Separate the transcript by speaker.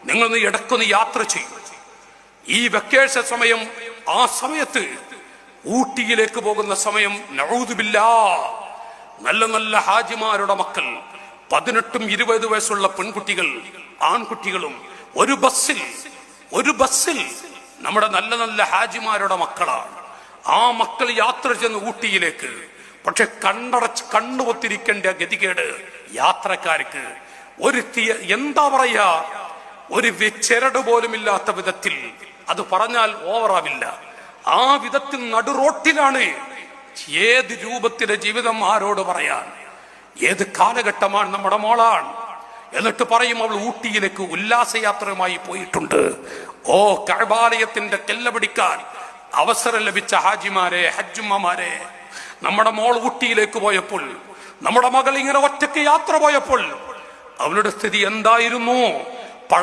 Speaker 1: നിങ്ങളൊന്ന് ഇടക്കൊന്ന് യാത്ര ചെയ്യും. ഈ വെക്കേഷൻ സമയം, ആ സമയത്ത് ഊട്ടിയിലേക്ക് പോകുന്ന സമയം, നഊദു ബില്ലാഹ്, നല്ല നല്ല ഹാജിമാരുടെ മക്കൾ, 18 20 വയസ്സുള്ള പെൺകുട്ടികൾ ആൺകുട്ടികളും ഒരു ബസ്സിൽ നമ്മുടെ നല്ല നല്ല ഹാജിമാരുടെ മക്കളാണ്. ആ മക്കൾ യാത്ര ചെന്ന് ഊട്ടിയിലേക്ക്. പക്ഷെ കണ്ണുപൊത്തിരിക്കേണ്ട ഗതികേട് യാത്രക്കാർക്ക്. എന്താ പറയാ, ഒരു ചെരട് പോലും ഇല്ലാത്ത വിധത്തിൽ, അത് പറഞ്ഞാൽ ഓവറാവില്ല, ആ വിധത്തിൽ നടുറോട്ടിലാണ്. ഏത് രൂപത്തിലെ ജീവിതം ആരോട് പറയാൻ? ഏത് കാലഘട്ടമാണ്? നമ്മുടെ മോളാണ്. എന്നിട്ട് പറയും അവൾ ഊട്ടിയിലേക്ക് ഉല്ലാസയാത്രയുമായി പോയിട്ടുണ്ട്. ഓ, കഅബാലയത്തിന്റെ കെല്ല പിടിക്കാൻ അവസരം ലഭിച്ച ഹാജിമാരെ, ഹജ്ജുമ്മമാരെ, നമ്മുടെ മോൾ ഊട്ടിയിലേക്ക് പോയപ്പോൾ, നമ്മുടെ മകൾ ഇങ്ങനെ ഒറ്റയ്ക്ക് യാത്ര പോയപ്പോൾ അവളുടെ സ്ഥിതി എന്തായിരുന്നു?